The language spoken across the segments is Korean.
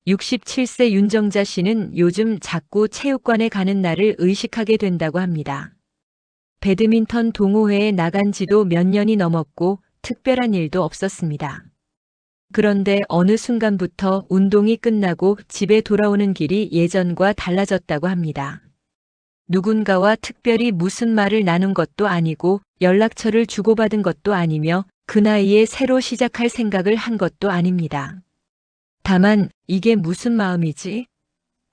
67세 윤정자 씨는 요즘 자꾸 체육관에 가는 날을 의식하게 된다고 합니다. 배드민턴 동호회에 나간 지도 몇 년이 넘었고 특별한 일도 없었습니다. 그런데 어느 순간부터 운동이 끝나고 집에 돌아오는 길이 예전과 달라졌다고 합니다. 누군가와 특별히 무슨 말을 나눈 것도 아니고 연락처를 주고받은 것도 아니며 그 나이에 새로 시작할 생각을 한 것도 아닙니다. 다만 이게 무슨 마음이지?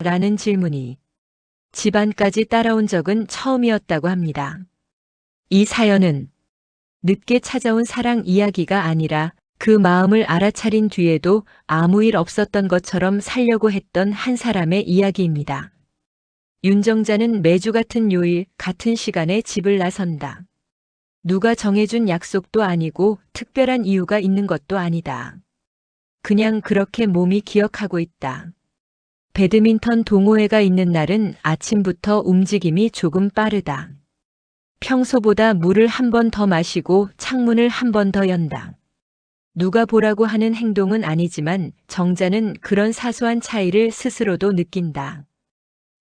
라는 질문이 집안까지 따라온 적은 처음이었다고 합니다. 이 사연은 늦게 찾아온 사랑 이야기가 아니라 그 마음을 알아차린 뒤에도 아무 일 없었던 것처럼 살려고 했던 한 사람의 이야기입니다. 윤정자는 매주 같은 요일 같은 시간에 집을 나선다. 누가 정해준 약속도 아니고 특별한 이유가 있는 것도 아니다. 그냥 그렇게 몸이 기억하고 있다. 배드민턴 동호회가 있는 날은 아침부터 움직임이 조금 빠르다. 평소보다 물을 한 번 더 마시고 창문을 한 번 더 연다. 누가 보라고 하는 행동은 아니지만 정자는 그런 사소한 차이를 스스로도 느낀다.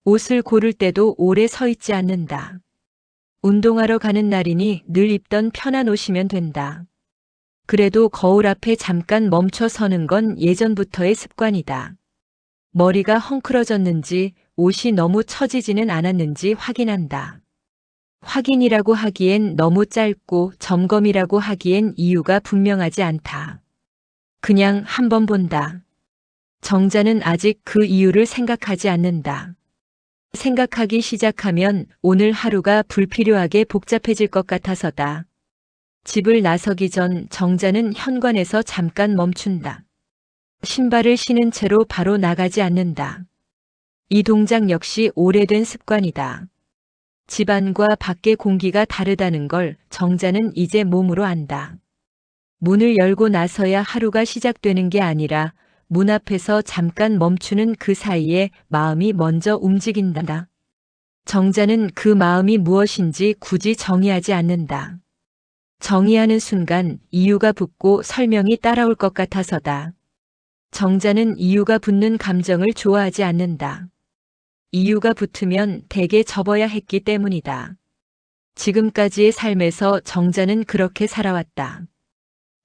옷을 고를 때도 오래 서 있지 않는다. 운동하러 가는 날이니 늘 입던 편한 옷이면 된다. 그래도 거울 앞에 잠깐 멈춰 서는 건 예전부터의 습관이다. 머리가 헝클어졌는지 옷이 너무 처지지는 않았는지 확인한다. 확인이라고 하기엔 너무 짧고 점검이라고 하기엔 이유가 분명하지 않다. 그냥 한번 본다. 정자는 아직 그 이유를 생각하지 않는다. 생각하기 시작하면 오늘 하루가 불필요하게 복잡해질 것 같아서다. 집을 나서기 전 정자는 현관에서 잠깐 멈춘다. 신발을 신은 채로 바로 나가지 않는다. 이 동작 역시 오래된 습관이다. 집 안과 밖의 공기가 다르다는 걸 정자는 이제 몸으로 안다. 문을 열고 나서야 하루가 시작되는 게 아니라 문 앞에서 잠깐 멈추는 그 사이에 마음이 먼저 움직인다. 정자는 그 마음이 무엇인지 굳이 정의하지 않는다. 정의하는 순간 이유가 붙고 설명이 따라올 것 같아서다. 정자는 이유가 붙는 감정을 좋아하지 않는다. 이유가 붙으면 대개 접어야 했기 때문이다. 지금까지의 삶에서 정자는 그렇게 살아왔다.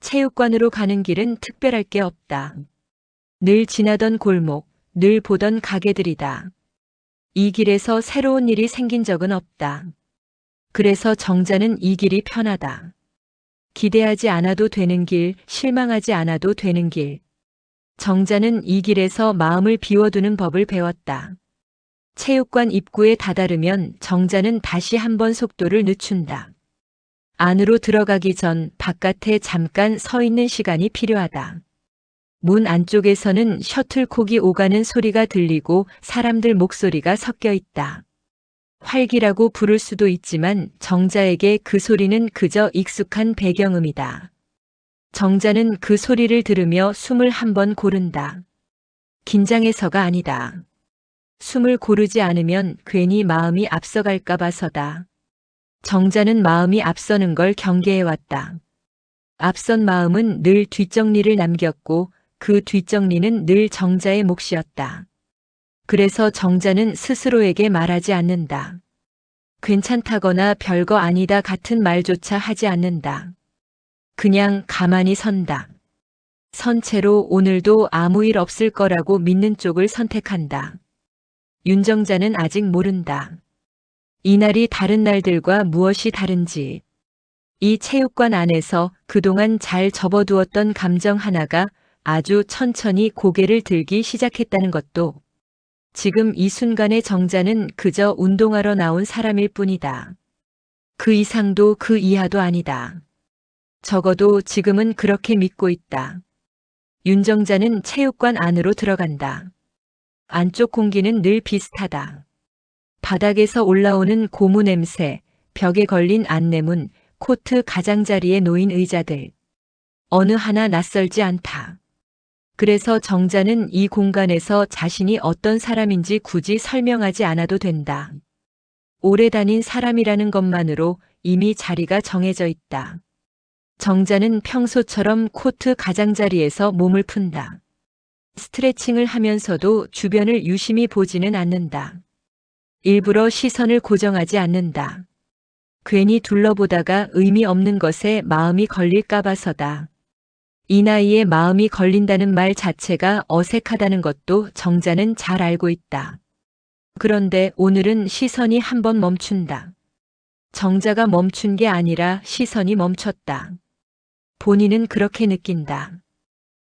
체육관으로 가는 길은 특별할 게 없다. 늘 지나던 골목, 늘 보던 가게들이다. 이 길에서 새로운 일이 생긴 적은 없다. 그래서 정자는 이 길이 편하다. 기대하지 않아도 되는 길, 실망하지 않아도 되는 길. 정자는 이 길에서 마음을 비워두는 법을 배웠다. 체육관 입구에 다다르면 정자는 다시 한번 속도를 늦춘다. 안으로 들어가기 전 바깥에 잠깐 서 있는 시간이 필요하다. 문 안쪽에서는 셔틀콕이 오가는 소리가 들리고 사람들 목소리가 섞여 있다. 활기라고 부를 수도 있지만 정자에게 그 소리는 그저 익숙한 배경음이다. 정자는 그 소리를 들으며 숨을 한번 고른다. 긴장해서가 아니다. 숨을 고르지 않으면 괜히 마음이 앞서갈까 봐서다. 정자는 마음이 앞서는 걸 경계해왔다. 앞선 마음은 늘 뒷정리를 남겼고 그 뒷정리는 늘 정자의 몫이었다. 그래서 정자는 스스로에게 말하지 않는다. 괜찮다거나 별거 아니다 같은 말조차 하지 않는다. 그냥 가만히 선다. 선 채로 오늘도 아무 일 없을 거라고 믿는 쪽을 선택한다. 윤정자는 아직 모른다. 이날이 다른 날들과 무엇이 다른지. 이 체육관 안에서 그동안 잘 접어두었던 감정 하나가 아주 천천히 고개를 들기 시작했다는 것도 지금 이 순간의 정자는 그저 운동하러 나온 사람일 뿐이다. 그 이상도 그 이하도 아니다. 적어도 지금은 그렇게 믿고 있다. 윤정자는 체육관 안으로 들어간다. 안쪽 공기는 늘 비슷하다. 바닥에서 올라오는 고무 냄새, 벽에 걸린 안내문, 코트 가장자리에 놓인 의자들. 어느 하나 낯설지 않다. 그래서 정자는 이 공간에서 자신이 어떤 사람인지 굳이 설명하지 않아도 된다. 오래 다닌 사람이라는 것만으로 이미 자리가 정해져 있다. 정자는 평소처럼 코트 가장자리에서 몸을 푼다. 스트레칭을 하면서도 주변을 유심히 보지는 않는다. 일부러 시선을 고정하지 않는다. 괜히 둘러보다가 의미 없는 것에 마음이 걸릴까 봐서다. 이 나이에 마음이 걸린다는 말 자체가 어색하다는 것도 정자는 잘 알고 있다. 그런데 오늘은 시선이 한번 멈춘다. 정자가 멈춘 게 아니라 시선이 멈췄다. 본인은 그렇게 느낀다.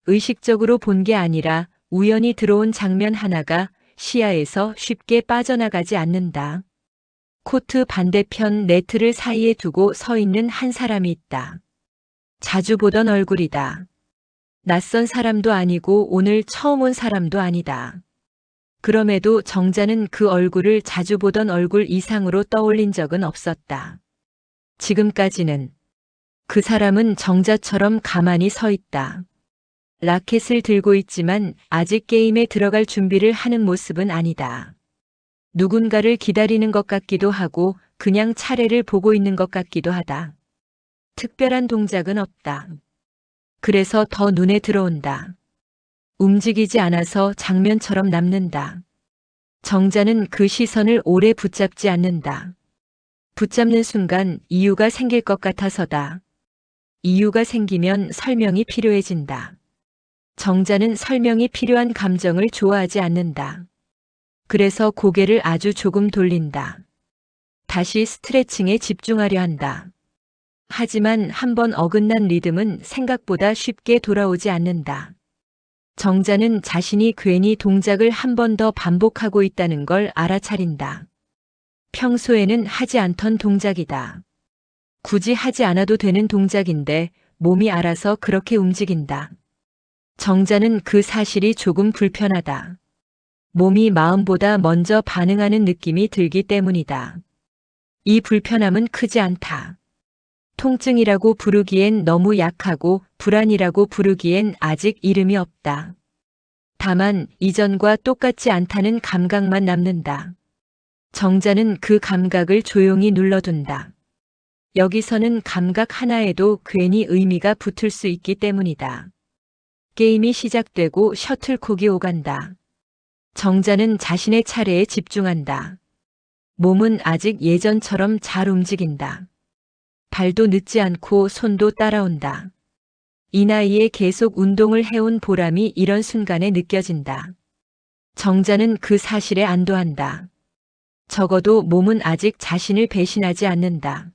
의식적으로 본 게 아니라 우연히 들어온 장면 하나가 시야에서 쉽게 빠져나가지 않는다. 코트 반대편 네트를 사이에 두고 서 있는 한 사람이 있다. 자주 보던 얼굴이다. 낯선 사람도 아니고 오늘 처음 온 사람도 아니다. 그럼에도 정자는 그 얼굴을 자주 보던 얼굴 이상으로 떠올린 적은 없었다. 지금까지는. 그 사람은 정자처럼 가만히 서 있다. 라켓을 들고 있지만 아직 게임에 들어갈 준비를 하는 모습은 아니다. 누군가를 기다리는 것 같기도 하고 그냥 차례를 보고 있는 것 같기도 하다. 특별한 동작은 없다. 그래서 더 눈에 들어온다. 움직이지 않아서 장면처럼 남는다. 정자는 그 시선을 오래 붙잡지 않는다. 붙잡는 순간 이유가 생길 것 같아서다. 이유가 생기면 설명이 필요해진다. 정자는 설명이 필요한 감정을 좋아하지 않는다. 그래서 고개를 아주 조금 돌린다. 다시 스트레칭에 집중하려 한다. 하지만 한번 어긋난 리듬은 생각보다 쉽게 돌아오지 않는다. 정자는 자신이 괜히 동작을 한 번 더 반복하고 있다는 걸 알아차린다. 평소에는 하지 않던 동작이다. 굳이 하지 않아도 되는 동작인데 몸이 알아서 그렇게 움직인다. 정자는 그 사실이 조금 불편하다. 몸이 마음보다 먼저 반응하는 느낌이 들기 때문이다. 이 불편함은 크지 않다. 통증이라고 부르기엔 너무 약하고 불안이라고 부르기엔 아직 이름이 없다. 다만 이전과 똑같지 않다는 감각만 남는다. 정자는 그 감각을 조용히 눌러둔다. 여기서는 감각 하나에도 괜히 의미가 붙을 수 있기 때문이다. 게임이 시작되고 셔틀콕이 오간다. 정자는 자신의 차례에 집중한다. 몸은 아직 예전처럼 잘 움직인다. 발도 늦지 않고 손도 따라온다. 이 나이에 계속 운동을 해온 보람이 이런 순간에 느껴진다. 정자는 그 사실에 안도한다. 적어도 몸은 아직 자신을 배신하지 않는다.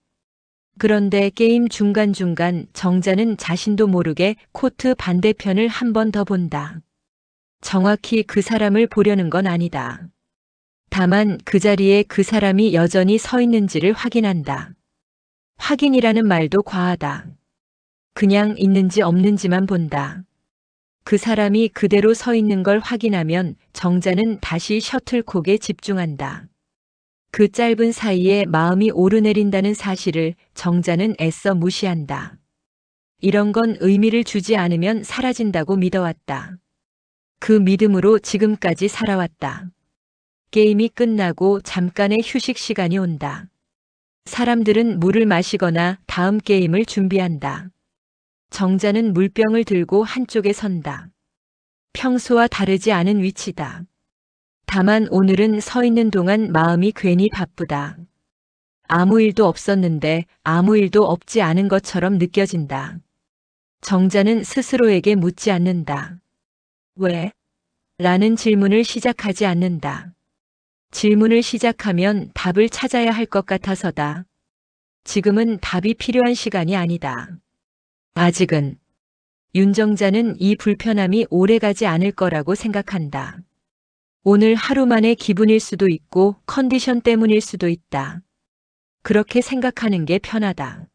그런데 게임 중간중간 정자는 자신도 모르게 코트 반대편을 한 번 더 본다. 정확히 그 사람을 보려는 건 아니다. 다만 그 자리에 그 사람이 여전히 서 있는지를 확인한다. 확인이라는 말도 과하다. 그냥 있는지 없는지만 본다. 그 사람이 그대로 서 있는 걸 확인하면 정자는 다시 셔틀콕에 집중한다. 그 짧은 사이에 마음이 오르내린다는 사실을 정자는 애써 무시한다. 이런 건 의미를 주지 않으면 사라진다고 믿어왔다. 그 믿음으로 지금까지 살아왔다. 게임이 끝나고 잠깐의 휴식 시간이 온다. 사람들은 물을 마시거나 다음 게임을 준비한다. 정자는 물병을 들고 한쪽에 선다. 평소와 다르지 않은 위치다. 다만 오늘은 서 있는 동안 마음이 괜히 바쁘다. 아무 일도 없었는데 아무 일도 없지 않은 것처럼 느껴진다. 정자는 스스로에게 묻지 않는다. 왜? 라는 질문을 시작하지 않는다. 질문을 시작하면 답을 찾아야 할 것 같아서다. 지금은 답이 필요한 시간이 아니다. 아직은. 윤정자는 이 불편함이 오래가지 않을 거라고 생각한다. 오늘 하루만의 기분일 수도 있고 컨디션 때문일 수도 있다. 그렇게 생각하는 게 편하다.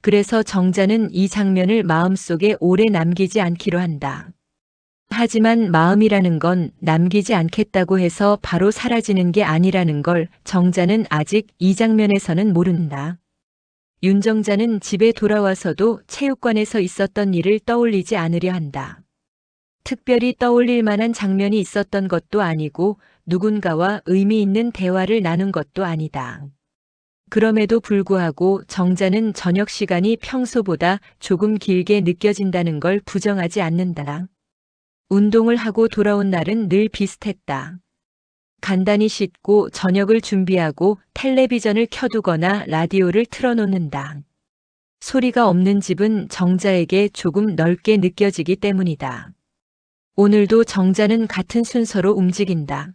그래서 정자는 이 장면을 마음속에 오래 남기지 않기로 한다. 하지만 마음이라는 건 남기지 않겠다고 해서 바로 사라지는 게 아니라는 걸 정자는 아직 이 장면에서는 모른다. 윤정자는 집에 돌아와서도 체육관에서 있었던 일을 떠올리지 않으려 한다. 특별히 떠올릴 만한 장면이 있었던 것도 아니고 누군가와 의미 있는 대화를 나눈 것도 아니다. 그럼에도 불구하고 정자는 저녁 시간이 평소보다 조금 길게 느껴진다는 걸 부정하지 않는다. 운동을 하고 돌아온 날은 늘 비슷했다. 간단히 씻고 저녁을 준비하고 텔레비전을 켜두거나 라디오를 틀어놓는다. 소리가 없는 집은 정자에게 조금 넓게 느껴지기 때문이다. 오늘도 정자는 같은 순서로 움직인다.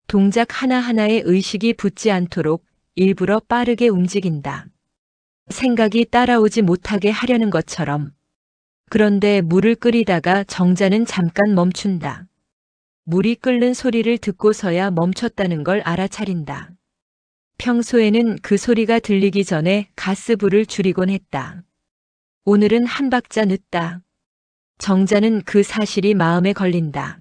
동작 하나하나에 의식이 붙지 않도록 일부러 빠르게 움직인다. 생각이 따라오지 못하게 하려는 것처럼. 그런데 물을 끓이다가 정자는 잠깐 멈춘다. 물이 끓는 소리를 듣고서야 멈췄다는 걸 알아차린다. 평소에는 그 소리가 들리기 전에 가스불을 줄이곤 했다. 오늘은 한 박자 늦다. 정자는 그 사실이 마음에 걸린다.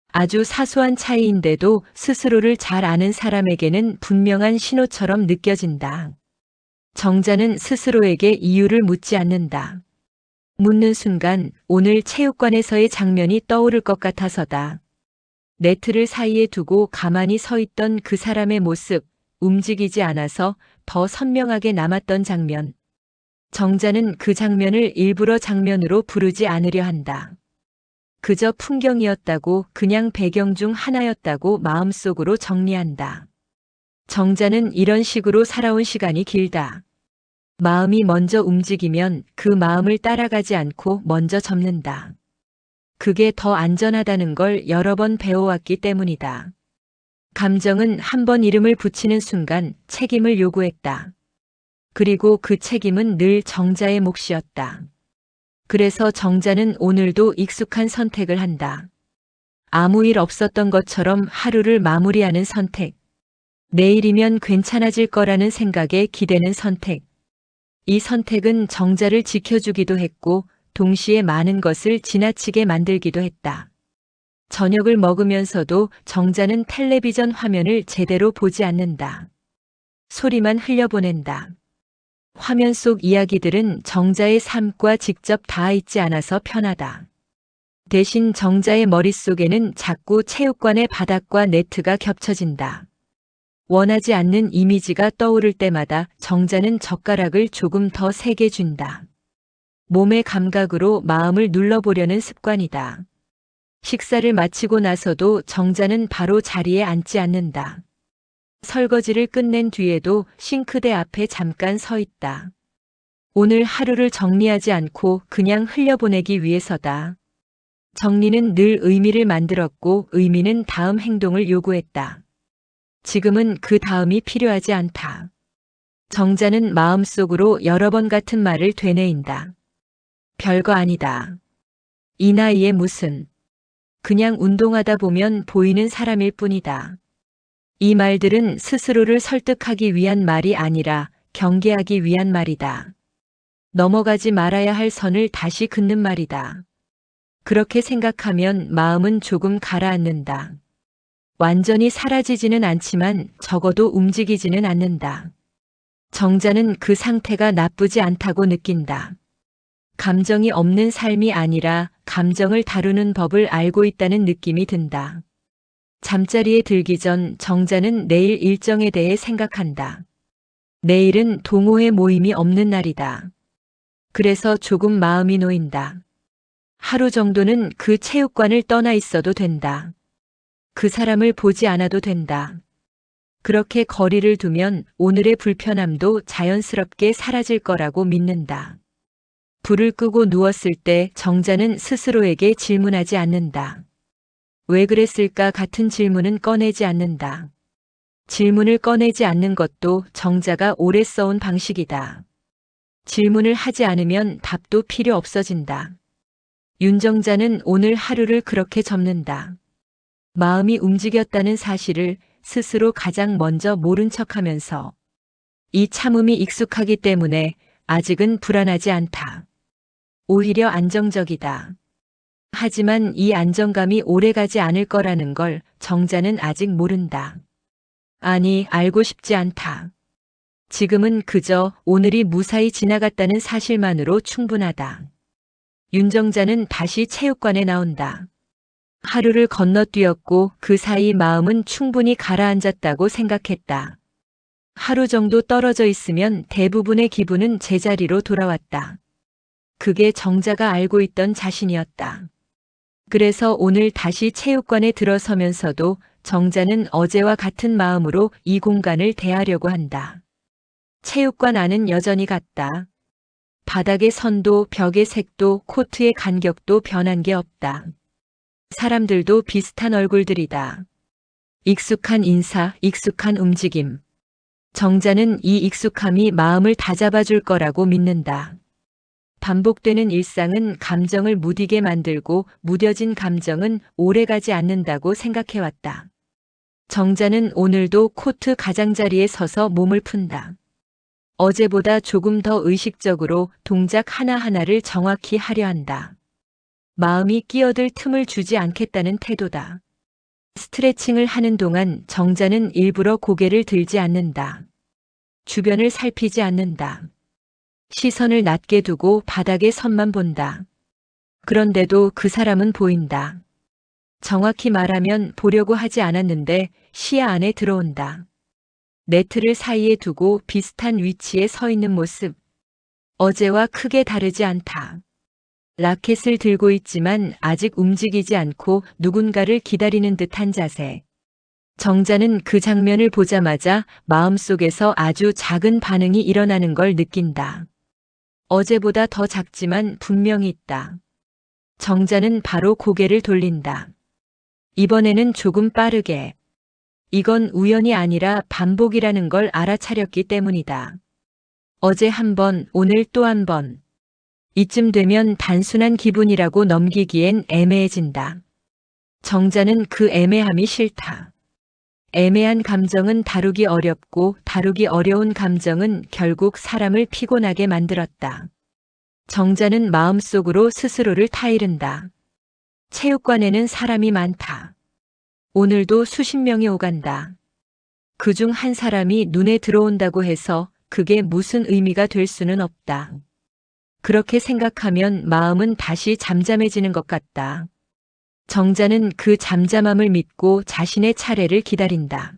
아주 사소한 차이인데도 스스로를 잘 아는 사람에게는 분명한 신호처럼 느껴진다. 정자는 스스로에게 이유를 묻지 않는다. 묻는 순간 오늘 체육관에서의 장면이 떠오를 것 같아서다. 네트를 사이에 두고 가만히 서 있던 그 사람의 모습, 움직이지 않아서 더 선명하게 남았던 장면. 정자는 그 장면을 일부러 장면으로 부르지 않으려 한다. 그저 풍경이었다고, 그냥 배경 중 하나였다고 마음속으로 정리한다. 정자는 이런 식으로 살아온 시간이 길다. 마음이 먼저 움직이면 그 마음을 따라가지 않고 먼저 접는다. 그게 더 안전하다는 걸 여러 번 배워왔기 때문이다. 감정은 한 번 이름을 붙이는 순간 책임을 요구했다. 그리고 그 책임은 늘 정자의 몫이었다. 그래서 정자는 오늘도 익숙한 선택을 한다. 아무 일 없었던 것처럼 하루를 마무리하는 선택. 내일이면 괜찮아질 거라는 생각에 기대는 선택. 이 선택은 정자를 지켜주기도 했고 동시에 많은 것을 지나치게 만들기도 했다. 저녁을 먹으면서도 정자는 텔레비전 화면을 제대로 보지 않는다. 소리만 흘려보낸다. 화면 속 이야기들은 정자의 삶과 직접 닿아 있지 않아서 편하다. 대신 정자의 머릿속에는 자꾸 체육관의 바닥과 네트가 겹쳐진다. 원하지 않는 이미지가 떠오를 때마다 정자는 젓가락을 조금 더 세게 쥔다. 몸의 감각으로 마음을 눌러보려는 습관이다. 식사를 마치고 나서도 정자는 바로 자리에 앉지 않는다. 설거지를 끝낸 뒤에도 싱크대 앞에 잠깐 서 있다. 오늘 하루를 정리하지 않고 그냥 흘려보내기 위해서다. 정리는 늘 의미를 만들었고 의미는 다음 행동을 요구했다. 지금은 그 다음이 필요하지 않다. 정자는 마음속으로 여러 번 같은 말을 되뇌인다. 별거 아니다. 이 나이에 무슨. 그냥 운동하다 보면 보이는 사람일 뿐이다. 이 말들은 스스로를 설득하기 위한 말이 아니라 경계하기 위한 말이다. 넘어가지 말아야 할 선을 다시 긋는 말이다. 그렇게 생각하면 마음은 조금 가라앉는다. 완전히 사라지지는 않지만 적어도 움직이지는 않는다. 정자는 그 상태가 나쁘지 않다고 느낀다. 감정이 없는 삶이 아니라 감정을 다루는 법을 알고 있다는 느낌이 든다. 잠자리에 들기 전 정자는 내일 일정에 대해 생각한다. 내일은 동호회 모임이 없는 날이다. 그래서 조금 마음이 놓인다. 하루 정도는 그 체육관을 떠나 있어도 된다. 그 사람을 보지 않아도 된다. 그렇게 거리를 두면 오늘의 불편함도 자연스럽게 사라질 거라고 믿는다. 불을 끄고 누웠을 때 정자는 스스로에게 질문하지 않는다. 왜 그랬을까 같은 질문은 꺼내지 않는다. 질문을 꺼내지 않는 것도 정자가 오래 써온 방식이다. 질문을 하지 않으면 답도 필요 없어진다. 윤정자는 오늘 하루를 그렇게 접는다. 마음이 움직였다는 사실을 스스로 가장 먼저 모른 척하면서 이 참음이 익숙하기 때문에 아직은 불안하지 않다. 오히려 안정적이다. 하지만 이 안정감이 오래가지 않을 거라는 걸 정자는 아직 모른다. 아니, 알고 싶지 않다. 지금은 그저 오늘이 무사히 지나갔다는 사실만으로 충분하다. 윤정자는 다시 체육관에 나온다. 하루를 건너뛰었고 그 사이 마음은 충분히 가라앉았다고 생각했다. 하루 정도 떨어져 있으면 대부분의 기분은 제자리로 돌아왔다. 그게 정자가 알고 있던 자신이었다. 그래서 오늘 다시 체육관에 들어서면서도 정자는 어제와 같은 마음으로 이 공간을 대하려고 한다. 체육관 안은 여전히 같다. 바닥의 선도, 벽의 색도, 코트의 간격도 변한 게 없다. 사람들도 비슷한 얼굴들이다. 익숙한 인사, 익숙한 움직임. 정자는 이 익숙함이 마음을 다잡아줄 거라고 믿는다. 반복되는 일상은 감정을 무디게 만들고 무뎌진 감정은 오래가지 않는다고 생각해왔다. 정자는 오늘도 코트 가장자리에 서서 몸을 푼다. 어제보다 조금 더 의식적으로 동작 하나하나를 정확히 하려 한다. 마음이 끼어들 틈을 주지 않겠다는 태도다. 스트레칭을 하는 동안 정자는 일부러 고개를 들지 않는다. 주변을 살피지 않는다. 시선을 낮게 두고 바닥의 선만 본다. 그런데도 그 사람은 보인다. 정확히 말하면 보려고 하지 않았는데 시야 안에 들어온다. 네트를 사이에 두고 비슷한 위치에 서 있는 모습. 어제와 크게 다르지 않다. 라켓을 들고 있지만 아직 움직이지 않고 누군가를 기다리는 듯한 자세. 정자는 그 장면을 보자마자 마음속에서 아주 작은 반응이 일어나는 걸 느낀다. 어제보다 더 작지만 분명히 있다. 정자는 바로 고개를 돌린다. 이번에는 조금 빠르게. 이건 우연이 아니라 반복이라는 걸 알아차렸기 때문이다. 어제 한 번, 오늘 또 한 번. 이쯤 되면 단순한 기분이라고 넘기기엔 애매해진다. 정자는 그 애매함이 싫다. 애매한 감정은 다루기 어렵고 다루기 어려운 감정은 결국 사람을 피곤하게 만들었다. 정자는 마음속으로 스스로를 타이른다. 체육관에는 사람이 많다. 오늘도 수십 명이 오간다. 그중 한 사람이 눈에 들어온다고 해서 그게 무슨 의미가 될 수는 없다. 그렇게 생각하면 마음은 다시 잠잠해지는 것 같다. 정자는 그 잠잠함을 믿고 자신의 차례를 기다린다.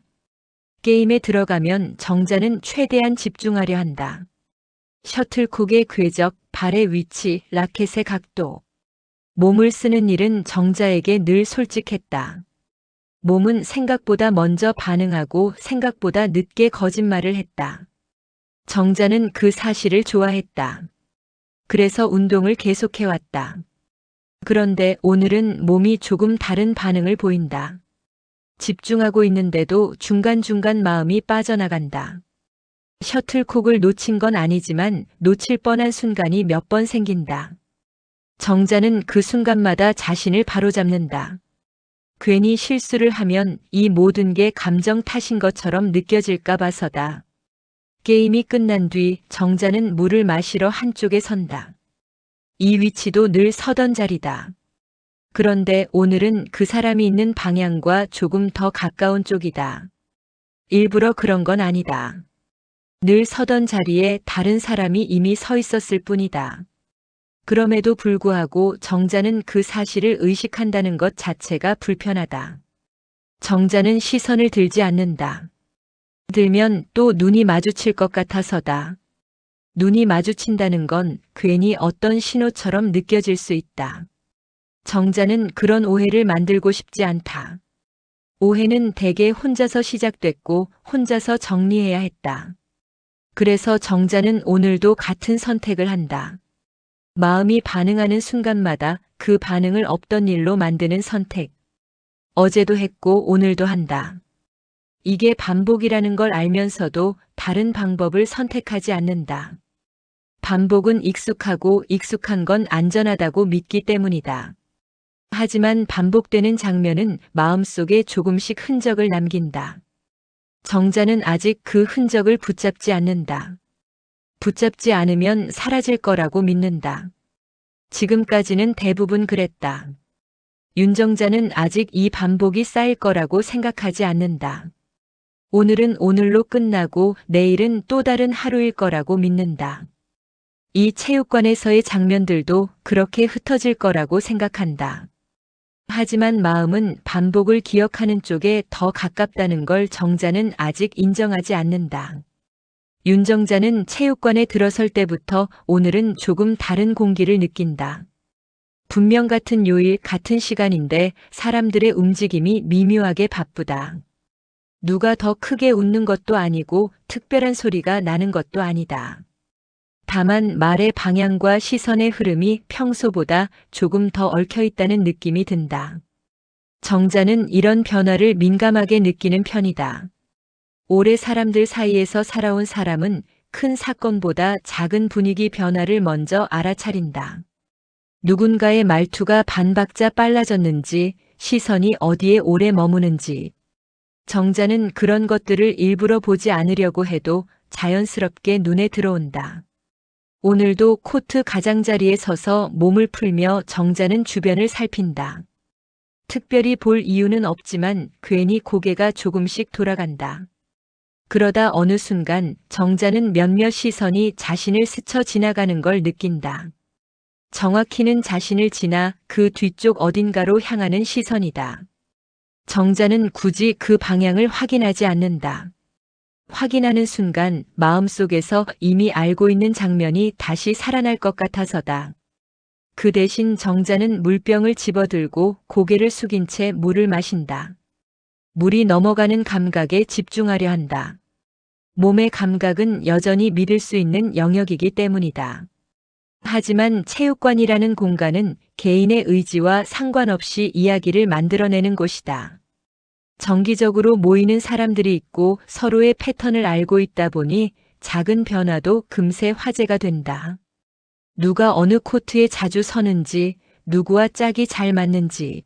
게임에 들어가면 정자는 최대한 집중하려 한다. 셔틀콕의 궤적, 발의 위치, 라켓의 각도. 몸을 쓰는 일은 정자에게 늘 솔직했다. 몸은 생각보다 먼저 반응하고 생각보다 늦게 거짓말을 했다. 정자는 그 사실을 좋아했다. 그래서 운동을 계속해왔다. 그런데 오늘은 몸이 조금 다른 반응을 보인다. 집중하고 있는데도 중간중간 마음이 빠져나간다. 셔틀콕을 놓친 건 아니지만 놓칠 뻔한 순간이 몇 번 생긴다. 정자는 그 순간마다 자신을 바로잡는다. 괜히 실수를 하면 이 모든 게 감정 탓인 것처럼 느껴질까 봐서다. 게임이 끝난 뒤 정자는 물을 마시러 한쪽에 선다. 이 위치도 늘 서던 자리다. 그런데 오늘은 그 사람이 있는 방향과 조금 더 가까운 쪽이다. 일부러 그런 건 아니다. 늘 서던 자리에 다른 사람이 이미 서 있었을 뿐이다. 그럼에도 불구하고 정자는 그 사실을 의식한다는 것 자체가 불편하다. 정자는 시선을 들지 않는다. 들면 또 눈이 마주칠 것 같아서다. 눈이 마주친다는 건 괜히 어떤 신호처럼 느껴질 수 있다. 정자는 그런 오해를 만들고 싶지 않다. 오해는 대개 혼자서 시작됐고 혼자서 정리해야 했다. 그래서 정자는 오늘도 같은 선택을 한다. 마음이 반응하는 순간마다 그 반응을 없던 일로 만드는 선택. 어제도 했고 오늘도 한다. 이게 반복이라는 걸 알면서도 다른 방법을 선택하지 않는다. 반복은 익숙하고 익숙한 건 안전하다고 믿기 때문이다. 하지만 반복되는 장면은 마음속에 조금씩 흔적을 남긴다. 정자는 아직 그 흔적을 붙잡지 않는다. 붙잡지 않으면 사라질 거라고 믿는다. 지금까지는 대부분 그랬다. 윤정자는 아직 이 반복이 쌓일 거라고 생각하지 않는다. 오늘은 오늘로 끝나고 내일은 또 다른 하루일 거라고 믿는다. 이 체육관에서의 장면들도 그렇게 흩어질 거라고 생각한다. 하지만 마음은 반복을 기억하는 쪽에 더 가깝다는 걸 정자는 아직 인정하지 않는다. 윤정자는 체육관에 들어설 때부터 오늘은 조금 다른 공기를 느낀다. 분명 같은 요일 같은 시간인데 사람들의 움직임이 미묘하게 바쁘다. 누가 더 크게 웃는 것도 아니고 특별한 소리가 나는 것도 아니다. 다만 말의 방향과 시선의 흐름이 평소보다 조금 더 얽혀 있다는 느낌이 든다. 정자는 이런 변화를 민감하게 느끼는 편이다. 오래 사람들 사이에서 살아온 사람은 큰 사건보다 작은 분위기 변화를 먼저 알아차린다. 누군가의 말투가 반박자 빨라졌는지, 시선이 어디에 오래 머무는지. 정자는 그런 것들을 일부러 보지 않으려고 해도 자연스럽게 눈에 들어온다. 오늘도 코트 가장자리에 서서 몸을 풀며 정자는 주변을 살핀다. 특별히 볼 이유는 없지만 괜히 고개가 조금씩 돌아간다. 그러다 어느 순간 정자는 몇몇 시선이 자신을 스쳐 지나가는 걸 느낀다. 정확히는 자신을 지나 그 뒤쪽 어딘가로 향하는 시선이다. 정자는 굳이 그 방향을 확인하지 않는다. 확인하는 순간 마음속에서 이미 알고 있는 장면이 다시 살아날 것 같아서다. 그 대신 정자는 물병을 집어들고 고개를 숙인 채 물을 마신다. 물이 넘어가는 감각에 집중하려 한다. 몸의 감각은 여전히 믿을 수 있는 영역이기 때문이다. 하지만 체육관이라는 공간은 개인의 의지와 상관없이 이야기를 만들어내는 곳이다. 정기적으로 모이는 사람들이 있고 서로의 패턴을 알고 있다 보니 작은 변화도 금세 화제가 된다. 누가 어느 코트에 자주 서는지, 누구와 짝이 잘 맞는지.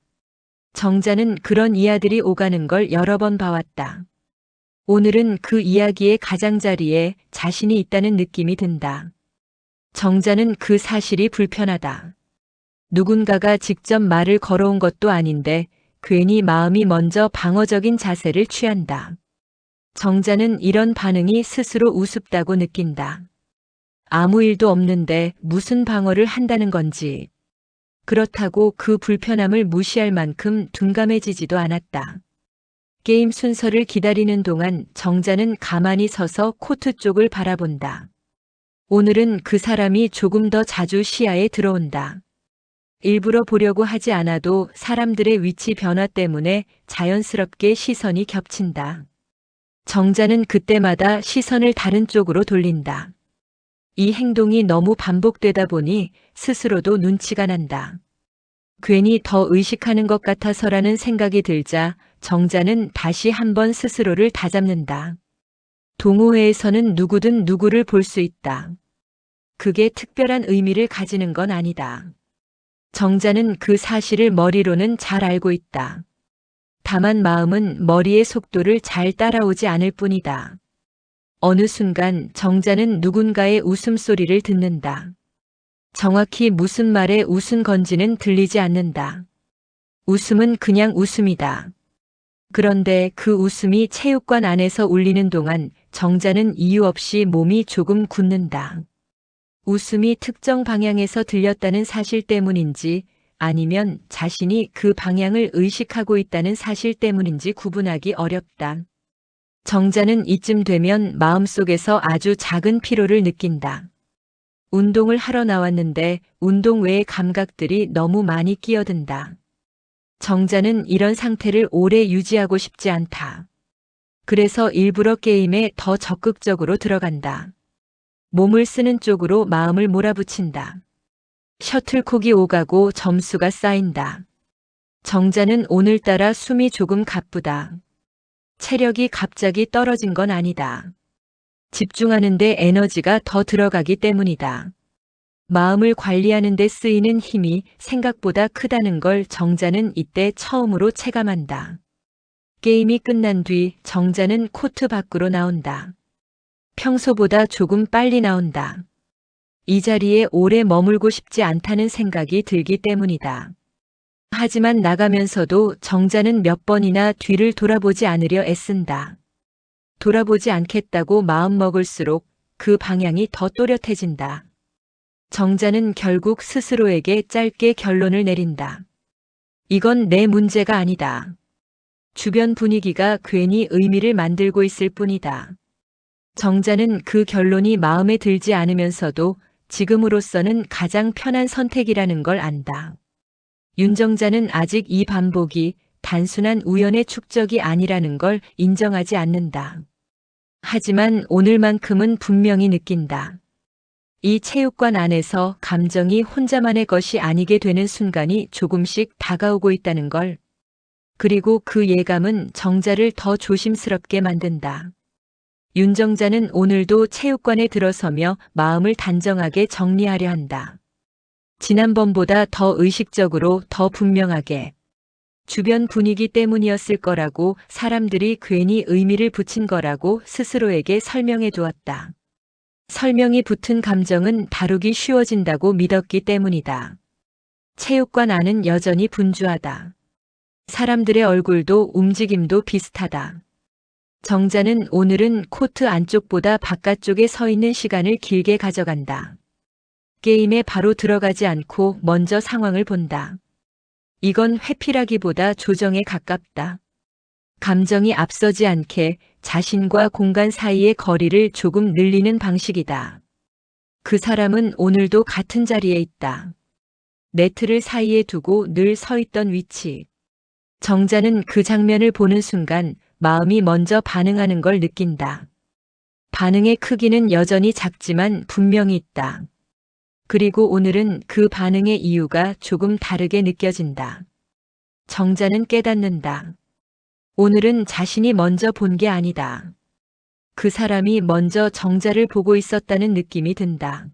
정자는 그런 이야들이 오가는 걸 여러 번 봐왔다. 오늘은 그 이야기의 가장자리에 자신이 있다는 느낌이 든다. 정자는 그 사실이 불편하다. 누군가가 직접 말을 걸어온 것도 아닌데 괜히 마음이 먼저 방어적인 자세를 취한다. 정자는 이런 반응이 스스로 우습다고 느낀다. 아무 일도 없는데 무슨 방어를 한다는 건지. 그렇다고 그 불편함을 무시할 만큼 둔감해지지도 않았다. 게임 순서를 기다리는 동안 정자는 가만히 서서 코트 쪽을 바라본다. 오늘은 그 사람이 조금 더 자주 시야에 들어온다. 일부러 보려고 하지 않아도 사람들의 위치 변화 때문에 자연스럽게 시선이 겹친다. 정자는 그때마다 시선을 다른 쪽으로 돌린다. 이 행동이 너무 반복되다 보니 스스로도 눈치가 난다. 괜히 더 의식하는 것 같아서라는 생각이 들자 정자는 다시 한번 스스로를 다잡는다. 동호회에서는 누구든 누구를 볼 수 있다. 그게 특별한 의미를 가지는 건 아니다. 정자는 그 사실을 머리로는 잘 알고 있다. 다만 마음은 머리의 속도를 잘 따라오지 않을 뿐이다. 어느 순간 정자는 누군가의 웃음소리를 듣는다. 정확히 무슨 말에 웃은 건지는 들리지 않는다. 웃음은 그냥 웃음이다. 그런데 그 웃음이 체육관 안에서 울리는 동안 정자는 이유 없이 몸이 조금 굳는다. 웃음이 특정 방향에서 들렸다는 사실 때문인지 아니면 자신이 그 방향을 의식하고 있다는 사실 때문인지 구분하기 어렵다. 정자는 이쯤 되면 마음속에서 아주 작은 피로를 느낀다. 운동을 하러 나왔는데 운동 외의 감각들이 너무 많이 끼어든다. 정자는 이런 상태를 오래 유지하고 싶지 않다. 그래서 일부러 게임에 더 적극적으로 들어간다. 몸을 쓰는 쪽으로 마음을 몰아붙인다. 셔틀콕이 오가고 점수가 쌓인다. 정자는 오늘따라 숨이 조금 가쁘다. 체력이 갑자기 떨어진 건 아니다. 집중하는데 에너지가 더 들어가기 때문이다. 마음을 관리하는 데 쓰이는 힘이 생각보다 크다는 걸 정자는 이때 처음으로 체감한다. 게임이 끝난 뒤 정자는 코트 밖으로 나온다. 평소보다 조금 빨리 나온다. 이 자리에 오래 머물고 싶지 않다는 생각이 들기 때문이다. 하지만 나가면서도 정자는 몇 번이나 뒤를 돌아보지 않으려 애쓴다. 돌아보지 않겠다고 마음먹을수록 그 방향이 더 또렷해진다. 정자는 결국 스스로에게 짧게 결론을 내린다. 이건 내 문제가 아니다. 주변 분위기가 괜히 의미를 만들고 있을 뿐이다. 정자는 그 결론이 마음에 들지 않으면서도 지금으로서는 가장 편한 선택이라는 걸 안다. 윤정자는 아직 이 반복이 단순한 우연의 축적이 아니라는 걸 인정하지 않는다. 하지만 오늘만큼은 분명히 느낀다. 이 체육관 안에서 감정이 혼자만의 것이 아니게 되는 순간이 조금씩 다가오고 있다는 걸. 그리고 그 예감은 정자를 더 조심스럽게 만든다. 윤정자는 오늘도 체육관에 들어서며 마음을 단정하게 정리하려 한다. 지난번보다 더 의식적으로, 더 분명하게. 주변 분위기 때문이었을 거라고, 사람들이 괜히 의미를 붙인 거라고 스스로에게 설명해 두었다. 설명이 붙은 감정은 다루기 쉬워진다고 믿었기 때문이다. 체육관 안은 여전히 분주하다. 사람들의 얼굴도 움직임도 비슷하다. 정자는 오늘은 코트 안쪽보다 바깥쪽에 서 있는 시간을 길게 가져간다. 게임에 바로 들어가지 않고 먼저 상황을 본다. 이건 회피라기보다 조정에 가깝다. 감정이 앞서지 않게 자신과 공간 사이의 거리를 조금 늘리는 방식이다. 그 사람은 오늘도 같은 자리에 있다. 네트를 사이에 두고 늘 서 있던 위치. 정자는 그 장면을 보는 순간 마음이 먼저 반응하는 걸 느낀다. 반응의 크기는 여전히 작지만 분명히 있다. 그리고 오늘은 그 반응의 이유가 조금 다르게 느껴진다. 정자는 깨닫는다. 오늘은 자신이 먼저 본 게 아니다. 그 사람이 먼저 정자를 보고 있었다는 느낌이 든다.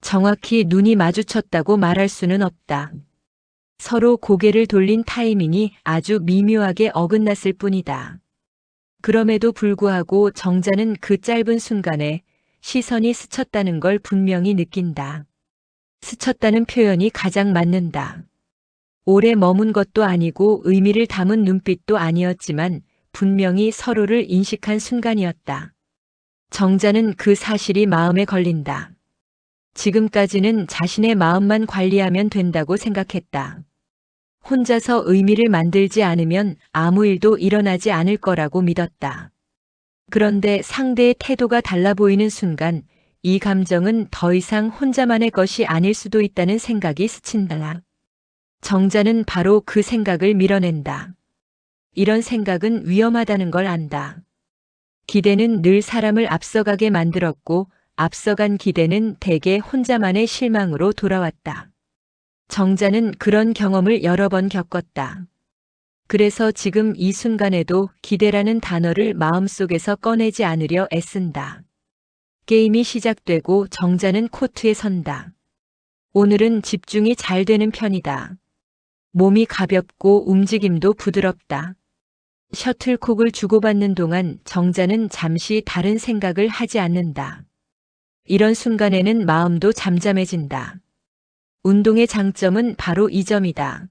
정확히 눈이 마주쳤다고 말할 수는 없다. 서로 고개를 돌린 타이밍이 아주 미묘하게 어긋났을 뿐이다. 그럼에도 불구하고 정자는 그 짧은 순간에 시선이 스쳤다는 걸 분명히 느낀다. 스쳤다는 표현이 가장 맞는다. 오래 머문 것도 아니고 의미를 담은 눈빛도 아니었지만 분명히 서로를 인식한 순간이었다. 정자는 그 사실이 마음에 걸린다. 지금까지는 자신의 마음만 관리하면 된다고 생각했다. 혼자서 의미를 만들지 않으면 아무 일도 일어나지 않을 거라고 믿었다. 그런데 상대의 태도가 달라 보이는 순간 이 감정은 더 이상 혼자만의 것이 아닐 수도 있다는 생각이 스친다. 정자는 바로 그 생각을 밀어낸다. 이런 생각은 위험하다는 걸 안다. 기대는 늘 사람을 앞서가게 만들었고 앞서간 기대는 대개 혼자만의 실망으로 돌아왔다. 정자는 그런 경험을 여러 번 겪었다. 그래서 지금 이 순간에도 기대라는 단어를 마음속에서 꺼내지 않으려 애쓴다. 게임이 시작되고 정자는 코트에 선다. 오늘은 집중이 잘 되는 편이다. 몸이 가볍고 움직임도 부드럽다. 셔틀콕을 주고받는 동안 정자는 잠시 다른 생각을 하지 않는다. 이런 순간에는 마음도 잠잠해진다. 운동의 장점은 바로 이 점이다.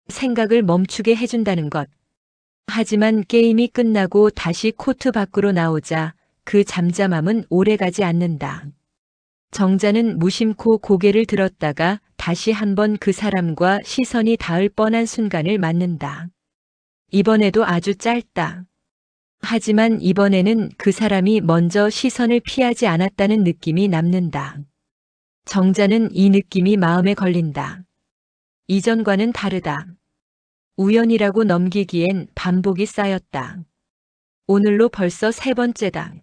생각을 멈추게 해준다는 것. 하지만 게임이 끝나고 다시 코트 밖으로 나오자 그 잠잠함은 오래가지 않는다. 정자는 무심코 고개를 들었다가 다시 한번 그 사람과 시선이 닿을 뻔한 순간을 맞는다. 이번에도 아주 짧다. 하지만 이번에는 그 사람이 먼저 시선을 피하지 않았다는 느낌이 남는다. 정자는 이 느낌이 마음에 걸린다. 이전과는 다르다. 우연이라고 넘기기엔 반복이 쌓였다. 오늘로 벌써 3번째다.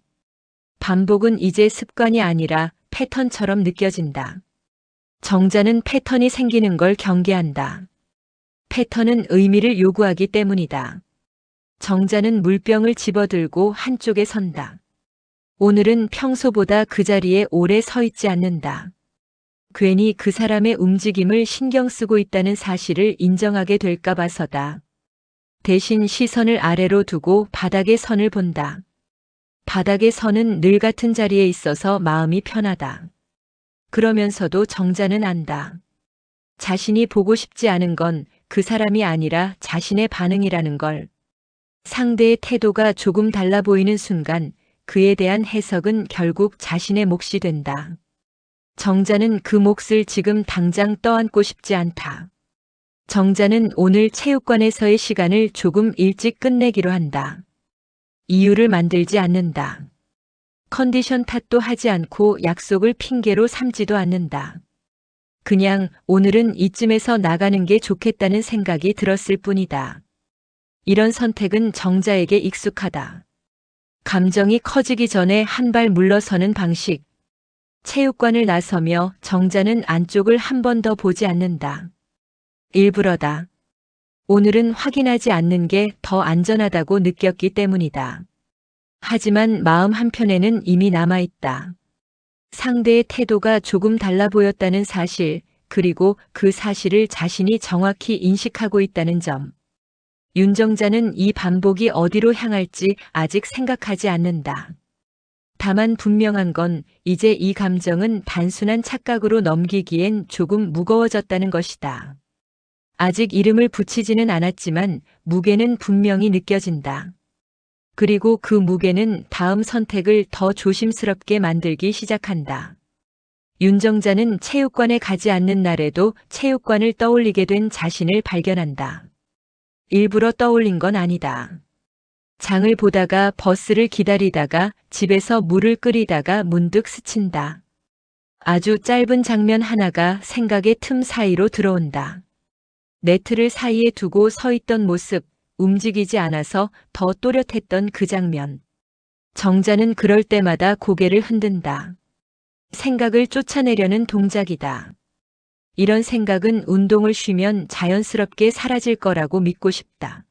반복은 이제 습관이 아니라 패턴처럼 느껴진다. 정자는 패턴이 생기는 걸 경계한다. 패턴은 의미를 요구하기 때문이다. 정자는 물병을 집어들고 한쪽에 선다. 오늘은 평소보다 그 자리에 오래 서 있지 않는다. 괜히 그 사람의 움직임을 신경 쓰고 있다는 사실을 인정하게 될까 봐서다. 대신 시선을 아래로 두고 바닥의 선을 본다. 바닥의 선은 늘 같은 자리에 있어서 마음이 편하다. 그러면서도 정자는 안다. 자신이 보고 싶지 않은 건 그 사람이 아니라 자신의 반응이라는 걸. 상대의 태도가 조금 달라 보이는 순간 그에 대한 해석은 결국 자신의 몫이 된다. 정자는 그 몫을 지금 당장 떠안고 싶지 않다. 정자는 오늘 체육관에서의 시간을 조금 일찍 끝내기로 한다. 이유를 만들지 않는다. 컨디션 탓도 하지 않고 약속을 핑계로 삼지도 않는다. 그냥 오늘은 이쯤에서 나가는 게 좋겠다는 생각이 들었을 뿐이다. 이런 선택은 정자에게 익숙하다. 감정이 커지기 전에 한 발 물러서는 방식. 체육관을 나서며 정자는 안쪽을 한 번 더 보지 않는다. 일부러다. 오늘은 확인하지 않는 게 더 안전하다고 느꼈기 때문이다. 하지만 마음 한편에는 이미 남아있다. 상대의 태도가 조금 달라 보였다는 사실, 그리고 그 사실을 자신이 정확히 인식하고 있다는 점. 윤정자는 이 반복이 어디로 향할지 아직 생각하지 않는다. 다만 분명한 건 이제 이 감정은 단순한 착각으로 넘기기엔 조금 무거워졌다는 것이다. 아직 이름을 붙이지는 않았지만 무게는 분명히 느껴진다. 그리고 그 무게는 다음 선택을 더 조심스럽게 만들기 시작한다. 윤정자는 체육관에 가지 않는 날에도 체육관을 떠올리게 된 자신을 발견한다. 일부러 떠올린 건 아니다. 장을 보다가 버스를 기다리다가 집에서 물을 끓이다가 문득 스친다. 아주 짧은 장면 하나가 생각의 틈 사이로 들어온다. 네트를 사이에 두고 서 있던 모습, 움직이지 않아서 더 또렷했던 그 장면. 정자는 그럴 때마다 고개를 흔든다. 생각을 쫓아내려는 동작이다. 이런 생각은 운동을 쉬면 자연스럽게 사라질 거라고 믿고 싶다.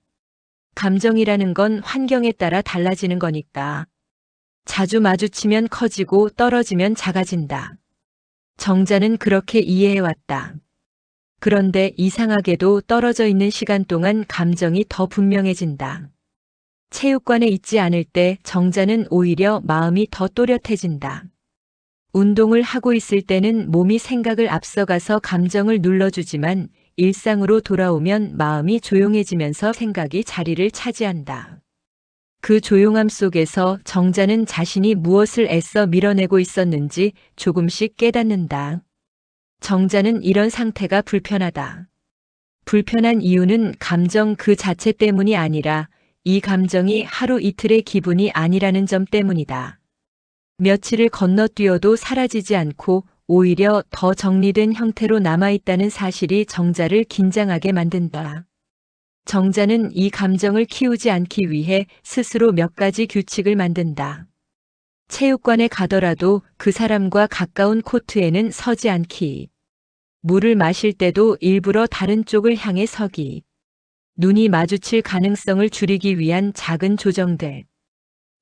감정이라는 건 환경에 따라 달라지는 거니까. 자주 마주치면 커지고 떨어지면 작아진다. 정자는 그렇게 이해해왔다. 그런데 이상하게도 떨어져 있는 시간 동안 감정이 더 분명해진다. 체육관에 있지 않을 때 정자는 오히려 마음이 더 또렷해진다. 운동을 하고 있을 때는 몸이 생각을 앞서가서 감정을 눌러주지만 일상으로 돌아오면 마음이 조용해지면서 생각이 자리를 차지한다. 그 조용함 속에서 정자는 자신이 무엇을 애써 밀어내고 있었는지 조금씩 깨닫는다. 정자는 이런 상태가 불편하다. 불편한 이유는 감정 그 자체 때문이 아니라 이 감정이 하루 이틀의 기분이 아니라는 점 때문이다. 며칠을 건너뛰어도 사라지지 않고 오히려 더 정리된 형태로 남아있다는 사실이 정자를 긴장하게 만든다. 정자는 이 감정을 키우지 않기 위해 스스로 몇 가지 규칙을 만든다. 체육관에 가더라도 그 사람과 가까운 코트에는 서지 않기. 물을 마실 때도 일부러 다른 쪽을 향해 서기. 눈이 마주칠 가능성을 줄이기 위한 작은 조정들.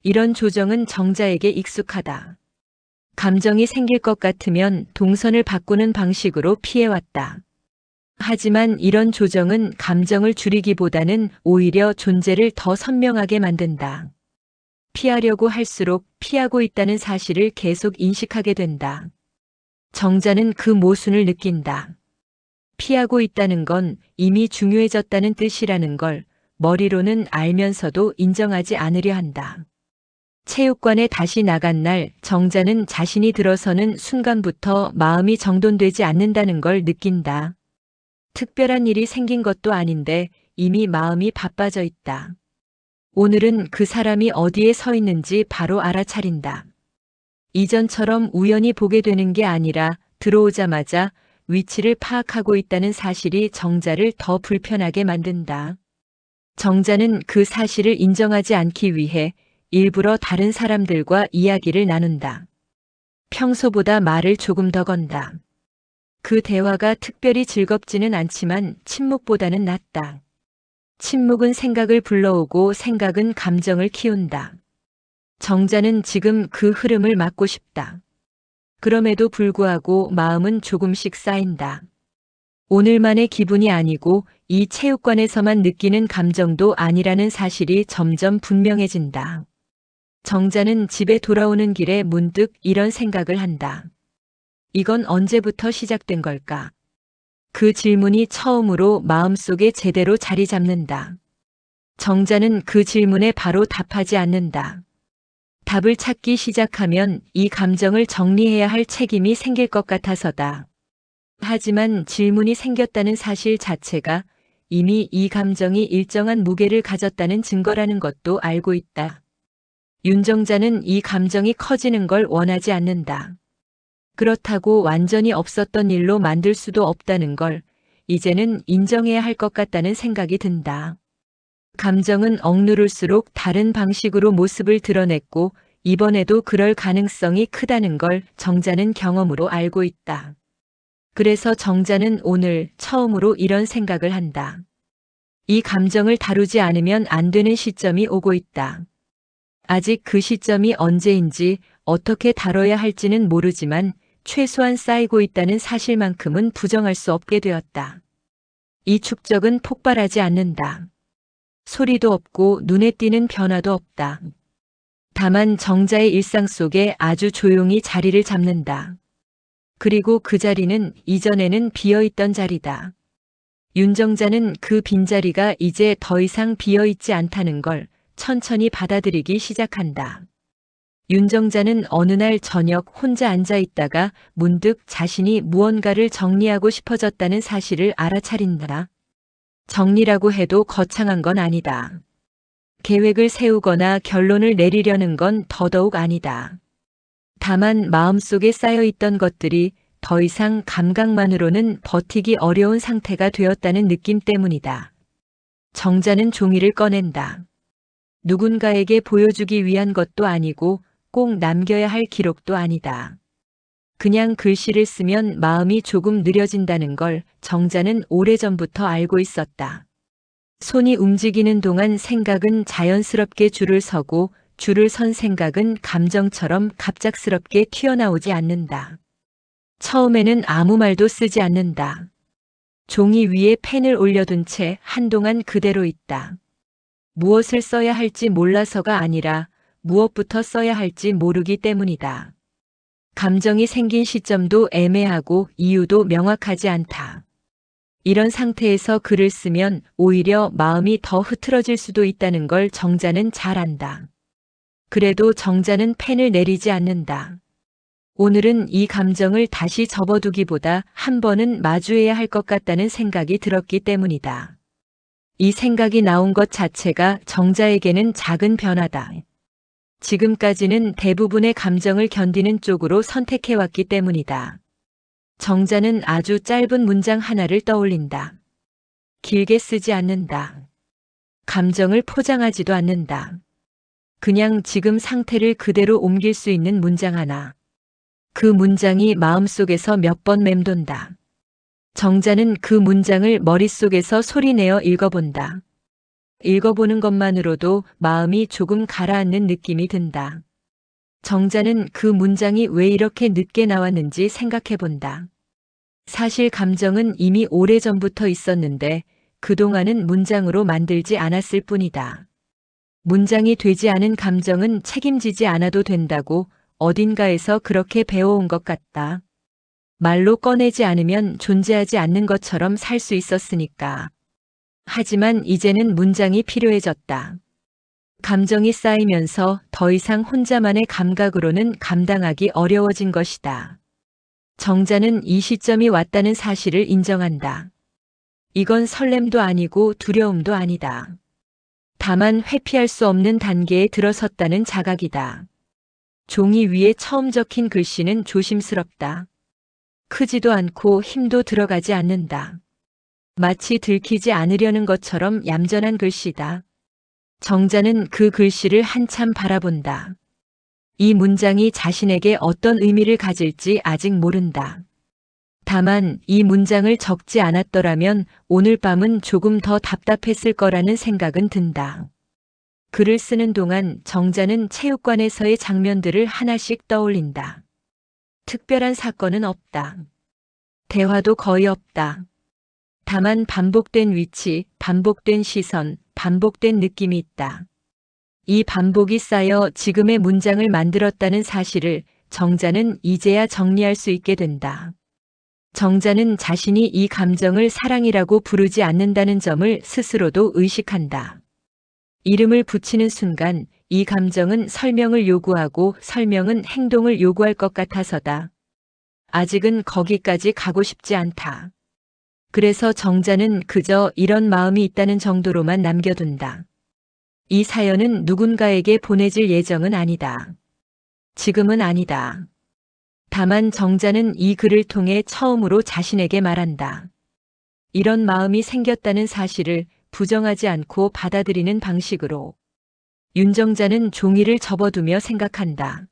이런 조정은 정자에게 익숙하다. 감정이 생길 것 같으면 동선을 바꾸는 방식으로 피해왔다. 하지만 이런 조정은 감정을 줄이기보다는 오히려 존재를 더 선명하게 만든다. 피하려고 할수록 피하고 있다는 사실을 계속 인식하게 된다. 정자는 그 모순을 느낀다. 피하고 있다는 건 이미 중요해졌다는 뜻이라는 걸 머리로는 알면서도 인정하지 않으려 한다. 체육관에 다시 나간 날 정자는 자신이 들어서는 순간부터 마음이 정돈되지 않는다는 걸 느낀다. 특별한 일이 생긴 것도 아닌데 이미 마음이 바빠져 있다. 오늘은 그 사람이 어디에 서 있는지 바로 알아차린다. 이전처럼 우연히 보게 되는 게 아니라 들어오자마자 위치를 파악하고 있다는 사실이 정자를 더 불편하게 만든다. 정자는 그 사실을 인정하지 않기 위해 일부러 다른 사람들과 이야기를 나눈다. 평소보다 말을 조금 더 건다. 그 대화가 특별히 즐겁지는 않지만 침묵보다는 낫다. 침묵은 생각을 불러오고 생각은 감정을 키운다. 정자는 지금 그 흐름을 막고 싶다. 그럼에도 불구하고 마음은 조금씩 쌓인다. 오늘만의 기분이 아니고 이 체육관에서만 느끼는 감정도 아니라는 사실이 점점 분명해진다. 정자는 집에 돌아오는 길에 문득 이런 생각을 한다. 이건 언제부터 시작된 걸까? 그 질문이 처음으로 마음속에 제대로 자리 잡는다. 정자는 그 질문에 바로 답하지 않는다. 답을 찾기 시작하면 이 감정을 정리해야 할 책임이 생길 것 같아서다. 하지만 질문이 생겼다는 사실 자체가 이미 이 감정이 일정한 무게를 가졌다는 증거라는 것도 알고 있다. 윤정자는 이 감정이 커지는 걸 원하지 않는다. 그렇다고 완전히 없었던 일로 만들 수도 없다는 걸 이제는 인정해야 할 것 같다는 생각이 든다. 감정은 억누를수록 다른 방식으로 모습을 드러냈고 이번에도 그럴 가능성이 크다는 걸 정자는 경험으로 알고 있다. 그래서 정자는 오늘 처음으로 이런 생각을 한다. 이 감정을 다루지 않으면 안 되는 시점이 오고 있다. 아직 그 시점이 언제인지 어떻게 다뤄야 할지는 모르지만 최소한 쌓이고 있다는 사실만큼은 부정할 수 없게 되었다. 이 축적은 폭발하지 않는다. 소리도 없고 눈에 띄는 변화도 없다. 다만 정자의 일상 속에 아주 조용히 자리를 잡는다. 그리고 그 자리는 이전에는 비어있던 자리다. 윤정자는 그 빈자리가 이제 더 이상 비어있지 않다는 걸 천천히 받아들이기 시작한다. 윤정자는 어느 날 저녁 혼자 앉아 있다가 문득 자신이 무언가를 정리하고 싶어졌다는 사실을 알아차린다. 정리라고 해도 거창한 건 아니다. 계획을 세우거나 결론을 내리려는 건 더더욱 아니다. 다만 마음속에 쌓여있던 것들이 더 이상 감각만으로는 버티기 어려운 상태가 되었다는 느낌 때문이다. 정자는 종이를 꺼낸다. 누군가에게 보여주기 위한 것도 아니고 꼭 남겨야 할 기록도 아니다. 그냥 글씨를 쓰면 마음이 조금 느려진다는 걸 정자는 오래전부터 알고 있었다. 손이 움직이는 동안 생각은 자연스럽게 줄을 서고 줄을 선 생각은 감정처럼 갑작스럽게 튀어나오지 않는다. 처음에는 아무 말도 쓰지 않는다. 종이 위에 펜을 올려둔 채 한동안 그대로 있다. 무엇을 써야 할지 몰라서가 아니라 무엇부터 써야 할지 모르기 때문이다. 감정이 생긴 시점도 애매하고 이유도 명확하지 않다. 이런 상태에서 글을 쓰면 오히려 마음이 더 흐트러질 수도 있다는 걸 정자는 잘 안다. 그래도 정자는 펜을 내리지 않는다. 오늘은 이 감정을 다시 접어두기보다 한 번은 마주해야 할 것 같다는 생각이 들었기 때문이다. 이 생각이 나온 것 자체가 정자에게는 작은 변화다. 지금까지는 대부분의 감정을 견디는 쪽으로 선택해왔기 때문이다. 정자는 아주 짧은 문장 하나를 떠올린다. 길게 쓰지 않는다. 감정을 포장하지도 않는다. 그냥 지금 상태를 그대로 옮길 수 있는 문장 하나. 그 문장이 마음속에서 몇 번 맴돈다. 정자는 그 문장을 머릿속에서 소리내어 읽어본다. 읽어보는 것만으로도 마음이 조금 가라앉는 느낌이 든다. 정자는 그 문장이 왜 이렇게 늦게 나왔는지 생각해본다. 사실 감정은 이미 오래전부터 있었는데 그동안은 문장으로 만들지 않았을 뿐이다. 문장이 되지 않은 감정은 책임지지 않아도 된다고 어딘가에서 그렇게 배워온 것 같다. 말로 꺼내지 않으면 존재하지 않는 것처럼 살 수 있었으니까. 하지만 이제는 문장이 필요해졌다. 감정이 쌓이면서 더 이상 혼자만의 감각으로는 감당하기 어려워진 것이다. 정자는 이 시점이 왔다는 사실을 인정한다. 이건 설렘도 아니고 두려움도 아니다. 다만 회피할 수 없는 단계에 들어섰다는 자각이다. 종이 위에 처음 적힌 글씨는 조심스럽다. 크지도 않고 힘도 들어가지 않는다. 마치 들키지 않으려는 것처럼 얌전한 글씨다. 정자는 그 글씨를 한참 바라본다. 이 문장이 자신에게 어떤 의미를 가질지 아직 모른다. 다만 이 문장을 적지 않았더라면 오늘 밤은 조금 더 답답했을 거라는 생각은 든다. 글을 쓰는 동안 정자는 체육관에서의 장면들을 하나씩 떠올린다. 특별한 사건은 없다. 대화도 거의 없다. 다만 반복된 위치, 반복된 시선, 반복된 느낌이 있다. 이 반복이 쌓여 지금의 문장을 만들었다는 사실을 정자는 이제야 정리할 수 있게 된다. 정자는 자신이 이 감정을 사랑이라고 부르지 않는다는 점을 스스로도 의식한다. 이름을 붙이는 순간 이 감정은 설명을 요구하고 설명은 행동을 요구할 것 같아서다. 아직은 거기까지 가고 싶지 않다. 그래서 정자는 그저 이런 마음이 있다는 정도로만 남겨둔다. 이 사연은 누군가에게 보내질 예정은 아니다. 지금은 아니다. 다만 정자는 이 글을 통해 처음으로 자신에게 말한다. 이런 마음이 생겼다는 사실을 부정하지 않고 받아들이는 방식으로. 윤정자는 종이를 접어두며 생각한다.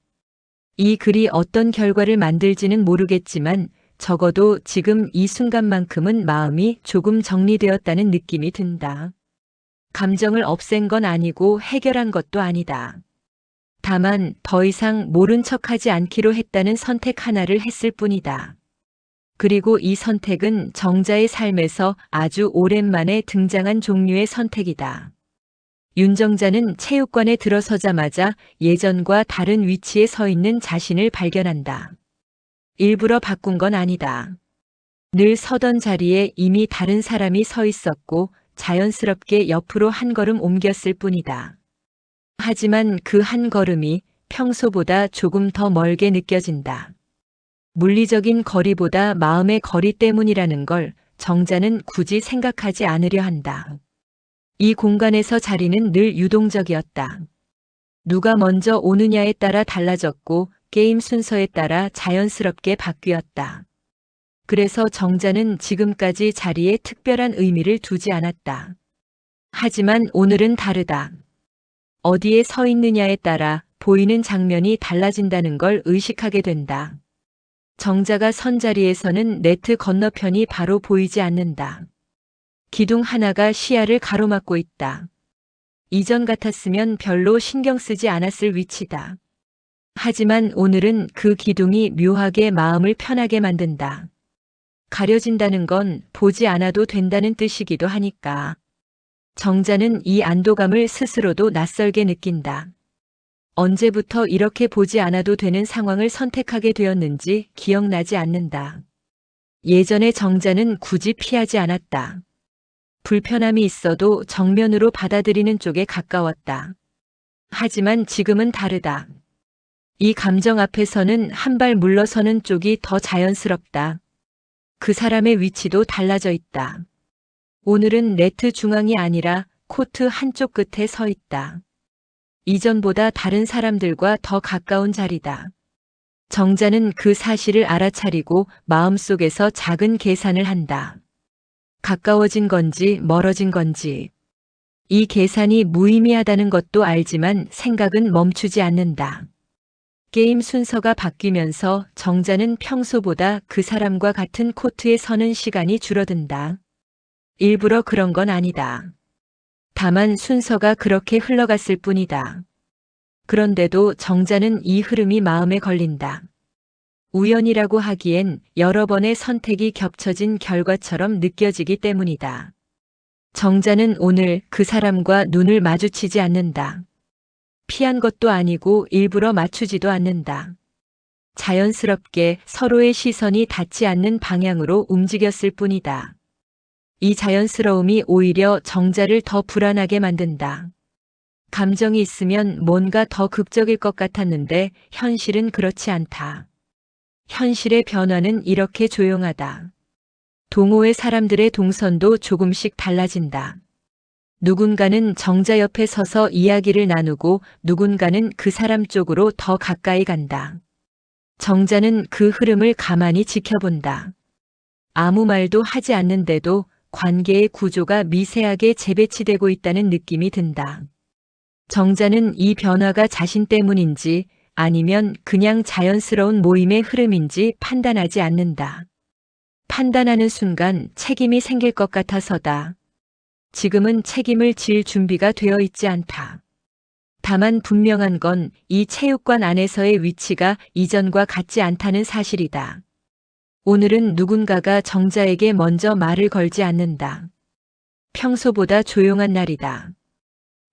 이 글이 어떤 결과를 만들지는 모르겠지만 적어도 지금 이 순간만큼은 마음이 조금 정리되었다는 느낌이 든다. 감정을 없앤 건 아니고 해결한 것도 아니다. 다만 더 이상 모른 척하지 않기로 했다는 선택 하나를 했을 뿐이다. 그리고 이 선택은 정자의 삶에서 아주 오랜만에 등장한 종류의 선택이다. 윤정자는 체육관에 들어서자마자 예전과 다른 위치에 서 있는 자신을 발견한다. 일부러 바꾼 건 아니다. 늘 서던 자리에 이미 다른 사람이 서 있었고 자연스럽게 옆으로 한 걸음 옮겼을 뿐이다. 하지만 그 한 걸음이 평소보다 조금 더 멀게 느껴진다. 물리적인 거리보다 마음의 거리 때문이라는 걸 정자는 굳이 생각하지 않으려 한다. 이 공간에서 자리는 늘 유동적이었다. 누가 먼저 오느냐에 따라 달라졌고 게임 순서에 따라 자연스럽게 바뀌었다. 그래서 정자는 지금까지 자리에 특별한 의미를 두지 않았다. 하지만 오늘은 다르다. 어디에 서 있느냐에 따라 보이는 장면이 달라진다는 걸 의식하게 된다. 정자가 선 자리에서는 네트 건너편이 바로 보이지 않는다. 기둥 하나가 시야를 가로막고 있다. 이전 같았으면 별로 신경 쓰지 않았을 위치다. 하지만 오늘은 그 기둥이 묘하게 마음을 편하게 만든다. 가려진다는 건 보지 않아도 된다는 뜻이기도 하니까. 정자는 이 안도감을 스스로도 낯설게 느낀다. 언제부터 이렇게 보지 않아도 되는 상황을 선택하게 되었는지 기억나지 않는다. 예전에 정자는 굳이 피하지 않았다. 불편함이 있어도 정면으로 받아들이는 쪽에 가까웠다. 하지만 지금은 다르다. 이 감정 앞에서는 한 발 물러서는 쪽이 더 자연스럽다. 그 사람의 위치도 달라져 있다. 오늘은 네트 중앙이 아니라 코트 한쪽 끝에 서 있다. 이전보다 다른 사람들과 더 가까운 자리다. 정자는 그 사실을 알아차리고 마음속에서 작은 계산을 한다. 가까워진 건지 멀어진 건지. 이 계산이 무의미하다는 것도 알지만 생각은 멈추지 않는다. 게임 순서가 바뀌면서 정자는 평소보다 그 사람과 같은 코트에 서는 시간이 줄어든다. 일부러 그런 건 아니다. 다만 순서가 그렇게 흘러갔을 뿐이다. 그런데도 정자는 이 흐름이 마음에 걸린다. 우연이라고 하기엔 여러 번의 선택이 겹쳐진 결과처럼 느껴지기 때문이다. 정자는 오늘 그 사람과 눈을 마주치지 않는다. 피한 것도 아니고 일부러 맞추지도 않는다. 자연스럽게 서로의 시선이 닿지 않는 방향으로 움직였을 뿐이다. 이 자연스러움이 오히려 정자를 더 불안하게 만든다. 감정이 있으면 뭔가 더 극적일 것 같았는데 현실은 그렇지 않다. 현실의 변화는 이렇게 조용하다. 동호회 사람들의 동선도 조금씩 달라진다. 누군가는 정자 옆에 서서 이야기를 나누고 누군가는 그 사람 쪽으로 더 가까이 간다. 정자는 그 흐름을 가만히 지켜본다. 아무 말도 하지 않는데도 관계의 구조가 미세하게 재배치되고 있다는 느낌이 든다. 정자는 이 변화가 자신 때문인지 아니면 그냥 자연스러운 모임의 흐름인지 판단하지 않는다. 판단하는 순간 책임이 생길 것 같아서다. 지금은 책임을 질 준비가 되어 있지 않다. 다만 분명한 건 이 체육관 안에서의 위치가 이전과 같지 않다는 사실이다. 오늘은 누군가가 정자에게 먼저 말을 걸지 않는다. 평소보다 조용한 날이다.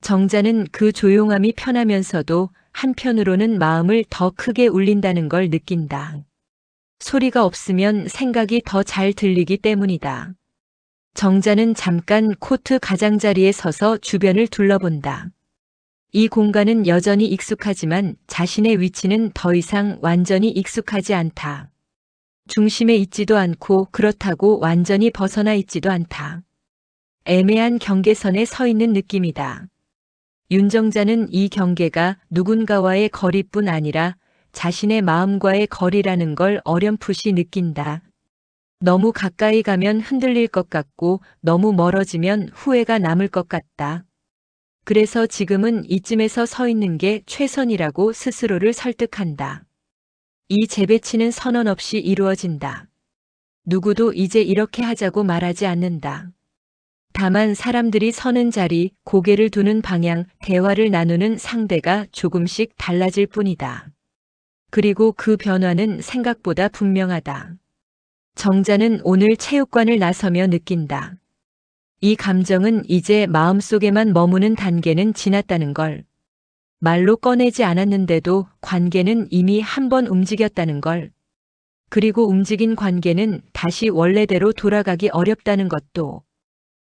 정자는 그 조용함이 편하면서도 한편으로는 마음을 더 크게 울린다는 걸 느낀다. 소리가 없으면 생각이 더 잘 들리기 때문이다. 정자는 잠깐 코트 가장자리에 서서 주변을 둘러본다. 이 공간은 여전히 익숙하지만 자신의 위치는 더 이상 완전히 익숙하지 않다. 중심에 있지도 않고 그렇다고 완전히 벗어나 있지도 않다. 애매한 경계선에 서 있는 느낌이다. 윤정자는 이 경계가 누군가와의 거리뿐 아니라 자신의 마음과의 거리라는 걸 어렴풋이 느낀다. 너무 가까이 가면 흔들릴 것 같고 너무 멀어지면 후회가 남을 것 같다. 그래서 지금은 이쯤에서 서 있는 게 최선이라고 스스로를 설득한다. 이 재배치는 선언 없이 이루어진다. 누구도 이제 이렇게 하자고 말하지 않는다. 다만 사람들이 서는 자리, 고개를 두는 방향, 대화를 나누는 상대가 조금씩 달라질 뿐이다. 그리고 그 변화는 생각보다 분명하다. 정자는 오늘 체육관을 나서며 느낀다. 이 감정은 이제 마음속에만 머무는 단계는 지났다는 걸. 말로 꺼내지 않았는데도 관계는 이미 한 번 움직였다는 걸. 그리고 움직인 관계는 다시 원래대로 돌아가기 어렵다는 것도.